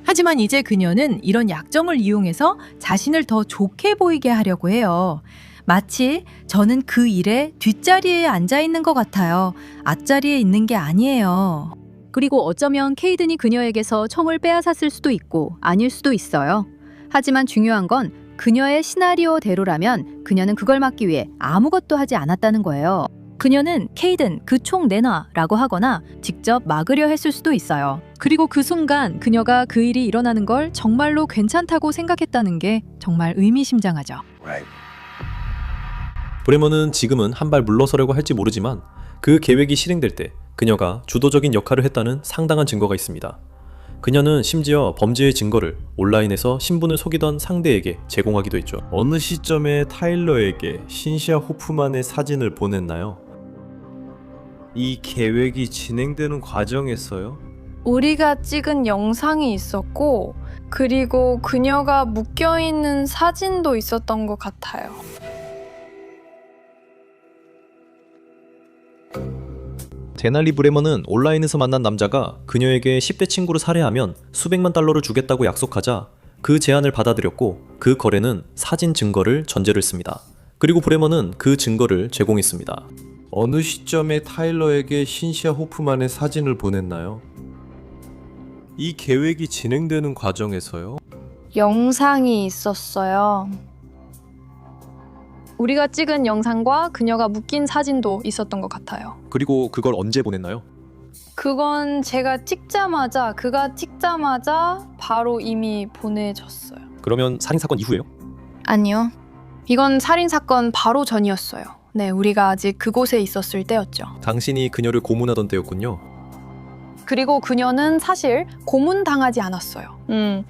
하지만 이제 그녀는 이런 약점을 이용해서 자신을 더 좋게 보이게 하려고 해요. 마치 저는 그 일의 뒷자리에 앉아 있는 것 같아요. 앞자리에 있는 게 아니에요. 그리고 어쩌면 케이든이 그녀에게서 총을 빼앗았을 수도 있고 아닐 수도 있어요. 하지만 중요한 건 그녀의 시나리오대로라면 그녀는 그걸 막기 위해 아무것도 하지 않았다는 거예요. 그녀는 케이든 그 총 내놔라고 하거나 직접 막으려 했을 수도 있어요. 그리고 그 순간 그녀가 그 일이 일어나는 걸 정말로 괜찮다고 생각했다는 게 정말 의미심장하죠. 브레머는 지금은 한 발 물러서려고 할지 모르지만 그 계획이 실행될 때 그녀가 주도적인 역할을 했다는 상당한 증거가 있습니다. 그녀는 심지어 범죄의 증거를 온라인에서 신분을 속이던 상대에게 제공하기도 했죠. 어느 시점에 타일러에게 신시아 호프만의 사진을 보냈나요? 이 계획이 진행되는 과정에서요? 우리가 찍은 영상이 있었고, 그리고 그녀가 묶여있는 사진도 있었던 것 같아요. 데날리 브레머는 온라인에서 만난 남자가 그녀에게 10대 친구를 살해하면 수백만 달러를 주겠다고 약속하자 그 제안을 받아들였고, 그 거래는 사진 증거를 전제로 했습니다. 그리고 브레머는 그 증거를 제공했습니다. 어느 시점에 타일러에게 신시아 호프만의 사진을 보냈나요? 이 계획이 진행되는 과정에서요? 영상이 있었어요. 우리가 찍은 영상과 그녀가 묶인 사진도 있었던 것 같아요. 그리고 그걸 언제 보냈나요? 그건 그가 찍자마자 바로 이미 보내졌어요. 그러면 살인사건 이후에요? 아니요. 이건 살인사건 바로 전이었어요. 네, 우리가 아직 그곳에 있었을 때였죠. 당신이 그녀를 고문하던 때였군요. 그리고 그녀는 사실 고문당하지 않았어요.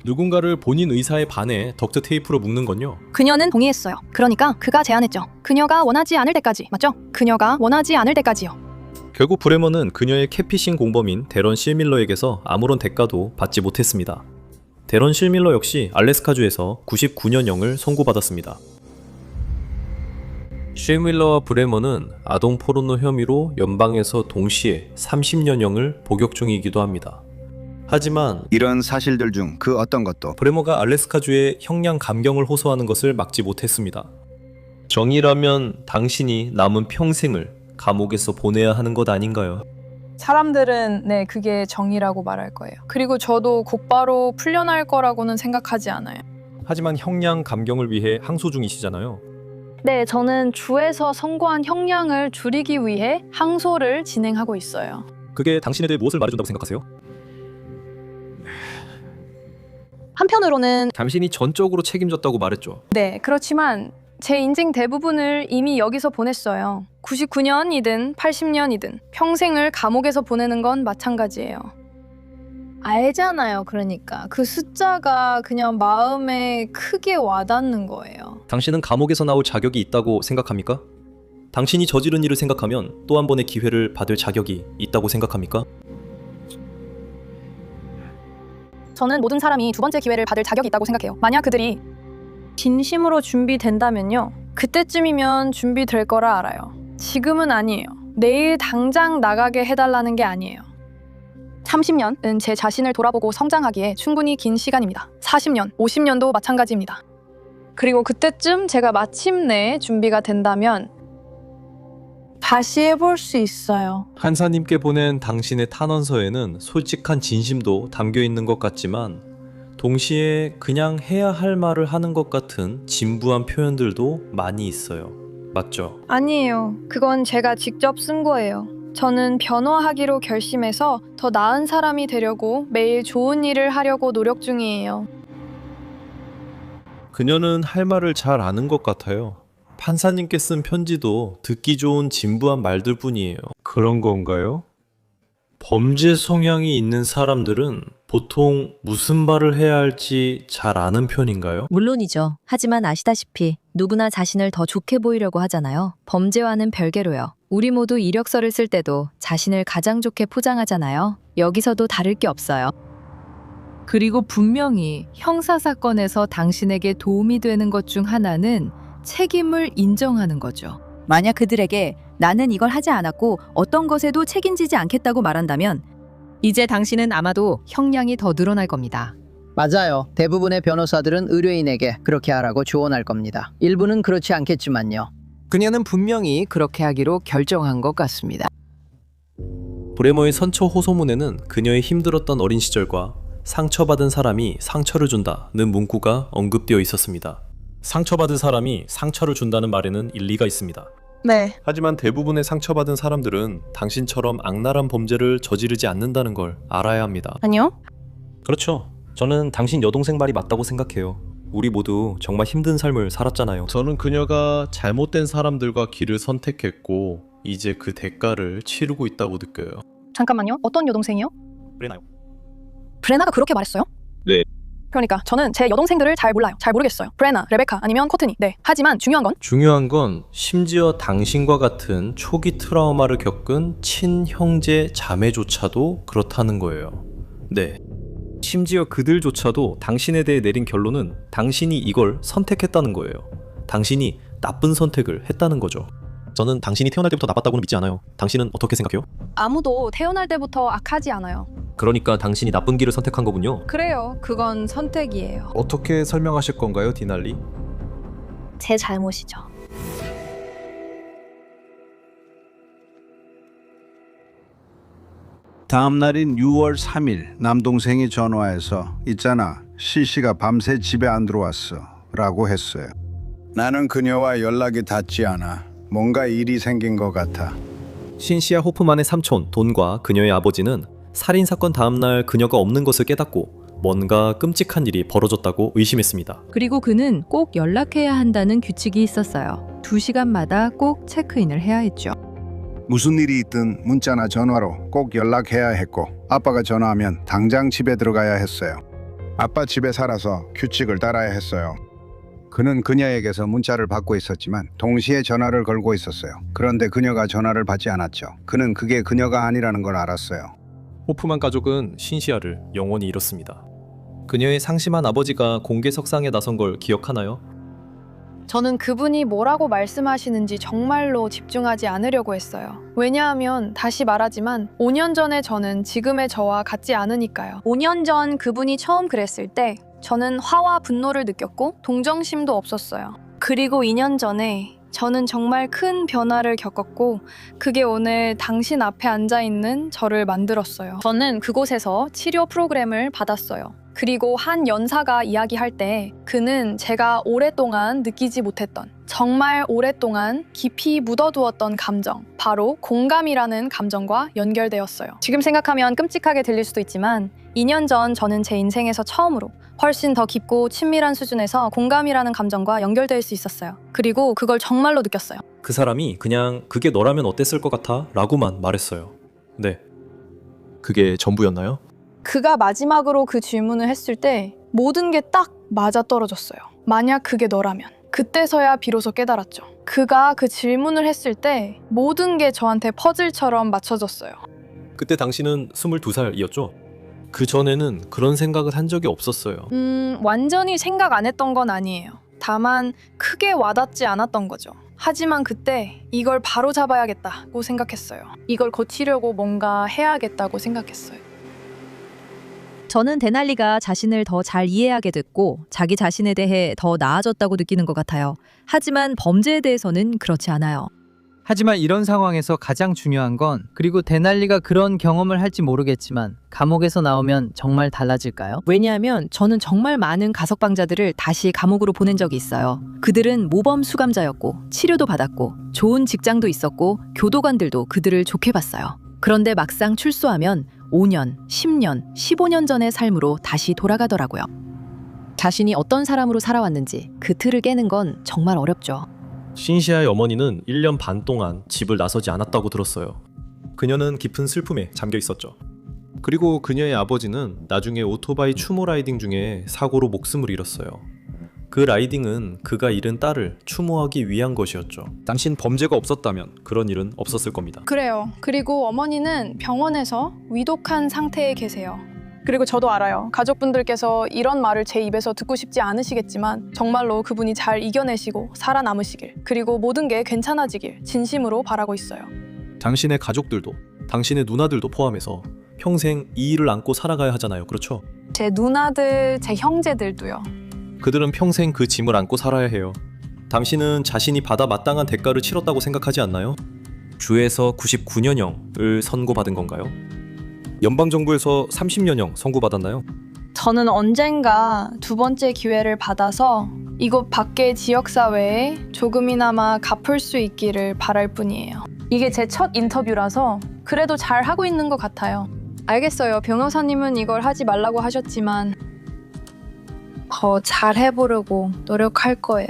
누군가를 본인 의사에 반해 덕트 테이프로 묶는 건요. 그녀는 동의했어요. 그러니까 그가 제안했죠. 그녀가 원하지 않을 때까지. 맞죠? 그녀가 원하지 않을 때까지요. 결국 브레머는 그녀의 캐피싱 공범인 데런 실밀러에게서 아무런 대가도 받지 못했습니다. 데런 실밀러 역시 알래스카주에서 99년형을 선고받았습니다. 쉐밀러와 브레머는 아동 포르노 혐의로 연방에서 동시에 30년형을 복역 중이기도 합니다. 하지만 이런 사실들 중 그 어떤 것도 브레머가 알래스카주에 형량 감경을 호소하는 것을 막지 못했습니다. 정의라면 당신이 남은 평생을 감옥에서 보내야 하는 것 아닌가요? 사람들은 네, 그게 정의라고 말할 거예요. 그리고 저도 곧바로 풀려날 거라고는 생각하지 않아요. 하지만 형량 감경을 위해 항소 중이시잖아요. 네, 저는 주에서 선고한 형량을 줄이기 위해 항소를 진행하고 있어요. 그게 당신에 대해 무엇을 말해준다고 생각하세요? 한편으로는 당신이 전적으로 책임졌다고 말했죠. 네, 그렇지만 제 인생 대부분을 이미 여기서 보냈어요. 99년이든 80년이든 평생을 감옥에서 보내는 건 마찬가지예요. 알잖아요. 그러니까 그 숫자가 그냥 마음에 크게 와닿는 거예요. 당신은 감옥에서 나올 자격이 있다고 생각합니까? 당신이 저지른 일을 생각하면 또 한 번의 기회를 받을 자격이 있다고 생각합니까? 저는 모든 사람이 두 번째 기회를 받을 자격이 있다고 생각해요. 만약 그들이 진심으로 준비된다면요. 그때쯤이면 준비될 거라 알아요. 지금은 아니에요. 내일 당장 나가게 해달라는 게 아니에요. 30년은 제 자신을 돌아보고 성장하기에 충분히 긴 시간입니다. 40년, 50년도 마찬가지입니다. 그리고 그때쯤 제가 마침내 준비가 된다면 다시 해볼 수 있어요. 판사님께 보낸 당신의 탄원서에는 솔직한 진심도 담겨 있는 것 같지만 동시에 그냥 해야 할 말을 하는 것 같은 진부한 표현들도 많이 있어요. 맞죠? 아니에요. 그건 제가 직접 쓴 거예요. 저는 변호하기로 결심해서 더 나은 사람이 되려고 매일 좋은 일을 하려고 노력 중이에요. 그녀는 할 말을 잘 아는 것 같아요. 판사님께 쓴 편지도 듣기 좋은 진부한 말들 뿐이에요. 그런 건가요? 범죄 성향이 있는 사람들은 보통 무슨 말을 해야 할지 잘 아는 편인가요? 물론이죠. 하지만 아시다시피 누구나 자신을 더 좋게 보이려고 하잖아요. 범죄와는 별개로요. 우리 모두 이력서를 쓸 때도 자신을 가장 좋게 포장하잖아요. 여기서도 다를 게 없어요. 그리고 분명히 형사사건에서 당신에게 도움이 되는 것 중 하나는 책임을 인정하는 거죠. 만약 그들에게 나는 이걸 하지 않았고 어떤 것에도 책임지지 않겠다고 말한다면 이제 당신은 아마도 형량이 더 늘어날 겁니다. 맞아요. 대부분의 변호사들은 의뢰인에게 그렇게 하라고 조언할 겁니다. 일부는 그렇지 않겠지만요. 그녀는 분명히 그렇게 하기로 결정한 것 같습니다. 브레머의 선처 호소문에는 그녀의 힘들었던 어린 시절과 상처받은 사람이 상처를 준다는 문구가 언급되어 있었습니다. 상처받은 사람이 상처를 준다는 말에는 일리가 있습니다. 네. 하지만 대부분의 상처받은 사람들은 당신처럼 악랄한 범죄를 저지르지 않는다는 걸 알아야 합니다. 아니요. 그렇죠. 저는 당신 여동생 말이 맞다고 생각해요. 우리 모두 정말 힘든 삶을 살았잖아요. 저는 그녀가 잘못된 사람들과 길을 선택했고 이제 그 대가를 치르고 있다고 느껴요. 잠깐만요. 어떤 여동생이요? 브레나요. 브레나가 그렇게 말했어요? 네. 그러니까 저는 제 여동생들을 잘 몰라요. 잘 모르겠어요. 브레나, 레베카 아니면 코트니. 네. 하지만 중요한 건 심지어 당신과 같은 초기 트라우마를 겪은 친형제 자매조차도 그렇다는 거예요. 네. 심지어 그들조차도 당신에 대해 내린 결론은 당신이 이걸 선택했다는 거예요. 당신이 나쁜 선택을 했다는 거죠. 저는 당신이 태어날 때부터 나빴다고는 믿지 않아요. 당신은 어떻게 생각해요? 아무도 태어날 때부터 악하지 않아요. 그러니까 당신이 나쁜 길을 선택한 거군요. 그래요. 그건 선택이에요. 어떻게 설명하실 건가요, 디날리? 제 잘못이죠. 다음 날인 6월 3일 남동생이 전화해서 있잖아, 시시가 밤새 집에 안 들어왔어 라고 했어요. 나는 그녀와 연락이 닿지 않아. 뭔가 일이 생긴 것 같아. 신시아 호프만의 삼촌 돈과 그녀의 아버지는 살인사건 다음날 그녀가 없는 것을 깨닫고 뭔가 끔찍한 일이 벌어졌다고 의심했습니다. 그리고 그는 꼭 연락해야 한다는 규칙이 있었어요. 2시간마다 꼭 체크인을 해야 했죠. 무슨 일이 있든 문자나 전화로 꼭 연락해야 했고, 아빠가 전화하면 당장 집에 들어가야 했어요. 아빠 집에 살아서 규칙을 따라야 했어요. 그는 그녀에게서 문자를 받고 있었지만 동시에 전화를 걸고 있었어요. 그런데 그녀가 전화를 받지 않았죠. 그는 그게 그녀가 아니라는 걸 알았어요. 호프만 가족은 신시아를 영원히 잃었습니다. 그녀의 상심한 아버지가 공개석상에 나선 걸 기억하나요? 저는 그분이 뭐라고 말씀하시는지 정말로 집중하지 않으려고 했어요. 왜냐하면 다시 말하지만 5년 전에 저는 지금의 저와 같지 않으니까요. 5년 전 그분이 처음 그랬을 때 저는 화와 분노를 느꼈고 동정심도 없었어요. 그리고 2년 전에 저는 정말 큰 변화를 겪었고 그게 오늘 당신 앞에 앉아있는 저를 만들었어요. 저는 그곳에서 치료 프로그램을 받았어요. 그리고 한 연사가 이야기할 때 그는 제가 오랫동안 느끼지 못했던, 정말 오랫동안 깊이 묻어두었던 감정, 바로 공감이라는 감정과 연결되었어요. 지금 생각하면 끔찍하게 들릴 수도 있지만 2년 전 저는 제 인생에서 처음으로 훨씬 더 깊고 친밀한 수준에서 공감이라는 감정과 연결될 수 있었어요. 그리고 그걸 정말로 느꼈어요. 그 사람이 그냥 그게 너라면 어땠을 것 같아? 라고만 말했어요. 네. 그게 전부였나요? 그가 마지막으로 그 질문을 했을 때 모든 게 딱 맞아떨어졌어요. 만약 그게 너라면. 그때서야 비로소 깨달았죠. 그가 그 질문을 했을 때 모든 게 저한테 퍼즐처럼 맞춰졌어요. 그때 당신은 22살이었죠? 그 전에는 그런 생각을 한 적이 없었어요. 완전히 생각 안 했던 건 아니에요. 다만 크게 와닿지 않았던 거죠. 하지만 그때 이걸 바로 잡아야겠다고 생각했어요. 이걸 고치려고 뭔가 해야겠다고 생각했어요. 저는 데날리가 자신을 더 잘 이해하게 됐고 자기 자신에 대해 더 나아졌다고 느끼는 것 같아요. 하지만 범죄에 대해서는 그렇지 않아요. 하지만 이런 상황에서 가장 중요한 건, 그리고 데날리가 그런 경험을 할지 모르겠지만 감옥에서 나오면 정말 달라질까요? 왜냐하면 저는 정말 많은 가석방자들을 다시 감옥으로 보낸 적이 있어요. 그들은 모범 수감자였고 치료도 받았고 좋은 직장도 있었고 교도관들도 그들을 좋게 봤어요. 그런데 막상 출소하면 5년, 10년, 15년 전의 삶으로 다시 돌아가더라고요. 자신이 어떤 사람으로 살아왔는지 그 틀을 깨는 건 정말 어렵죠. 신시아의 어머니는 1년 반 동안 집을 나서지 않았다고 들었어요. 그녀는 깊은 슬픔에 잠겨 있었죠. 그리고 그녀의 아버지는 나중에 오토바이 추모 라이딩 중에 사고로 목숨을 잃었어요. 그 라이딩은 그가 잃은 딸을 추모하기 위한 것이었죠. 당신 범죄가 없었다면 그런 일은 없었을 겁니다. 그래요. 그리고 어머니는 병원에서 위독한 상태에 계세요. 그리고 저도 알아요. 가족분들께서 이런 말을 제 입에서 듣고 싶지 않으시겠지만 정말로 그분이 잘 이겨내시고 살아남으시길, 그리고 모든 게 괜찮아지길 진심으로 바라고 있어요. 당신의 가족들도, 당신의 누나들도 포함해서 평생 이 일을 안고 살아가야 하잖아요. 그렇죠? 제 누나들, 제 형제들도요. 그들은 평생 그 짐을 안고 살아야 해요. 당신은 자신이 받아 마땅한 대가를 치렀다고 생각하지 않나요? 주에서 99년형을 선고받은 건가요? 연방정부에서 30년형 선고받았나요? 저는 언젠가 두 번째 기회를 받아서 이곳 밖의 지역사회에 조금이나마 갚을 수 있기를 바랄 뿐이에요. 이게 제 첫 인터뷰라서 그래도 잘 하고 있는 것 같아요. 알겠어요. 변호사님은 이걸 하지 말라고 하셨지만 더 잘 해보려고 노력할 거예요.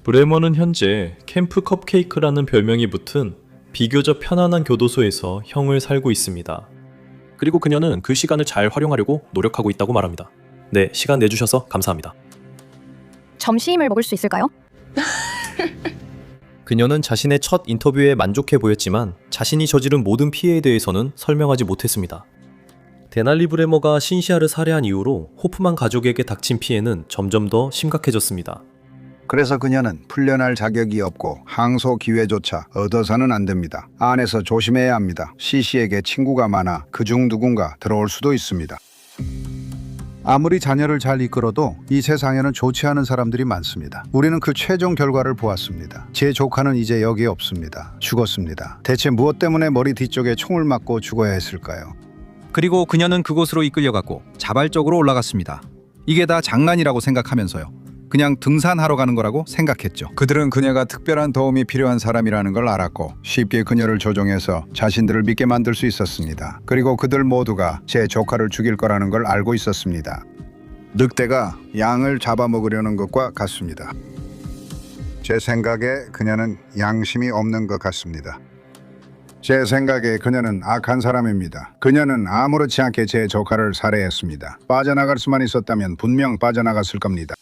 브레머는 현재 캠프 컵케이크라는 별명이 붙은 비교적 편안한 교도소에서 형을 살고 있습니다. 그리고 그녀는 그 시간을 잘 활용하려고 노력하고 있다고 말합니다. 네, 시간 내주셔서 감사합니다. 점심을 먹을 수 있을까요? 그녀는 자신의 첫 인터뷰에 만족해 보였지만 자신이 저지른 모든 피해에 대해서는 설명하지 못했습니다. 데날리 브레머가 신시아를 살해한 이후로 호프만 가족에게 닥친 피해는 점점 더 심각해졌습니다. 그래서 그녀는 풀려날 자격이 없고 항소 기회조차 얻어서는 안 됩니다. 안에서 조심해야 합니다. 시시에게 친구가 많아 그중 누군가 들어올 수도 있습니다. 아무리 자녀를 잘 이끌어도 이 세상에는 좋지 않은 사람들이 많습니다. 우리는 그 최종 결과를 보았습니다. 제 조카는 이제 여기에 없습니다. 죽었습니다. 대체 무엇 때문에 머리 뒤쪽에 총을 맞고 죽어야 했을까요? 그리고 그녀는 그곳으로 이끌려갔고 자발적으로 올라갔습니다. 이게 다 장난이라고 생각하면서요. 그냥 등산하러 가는 거라고 생각했죠. 그들은 그녀가 특별한 도움이 필요한 사람이라는 걸 알았고 쉽게 그녀를 조종해서 자신들을 믿게 만들 수 있었습니다. 그리고 그들 모두가 제 조카를 죽일 거라는 걸 알고 있었습니다. 늑대가 양을 잡아먹으려는 것과 같습니다. 제 생각에 그녀는 양심이 없는 것 같습니다. 제 생각에 그녀는 악한 사람입니다. 그녀는 아무렇지 않게 제 조카를 살해했습니다. 빠져나갈 수만 있었다면 분명 빠져나갔을 겁니다.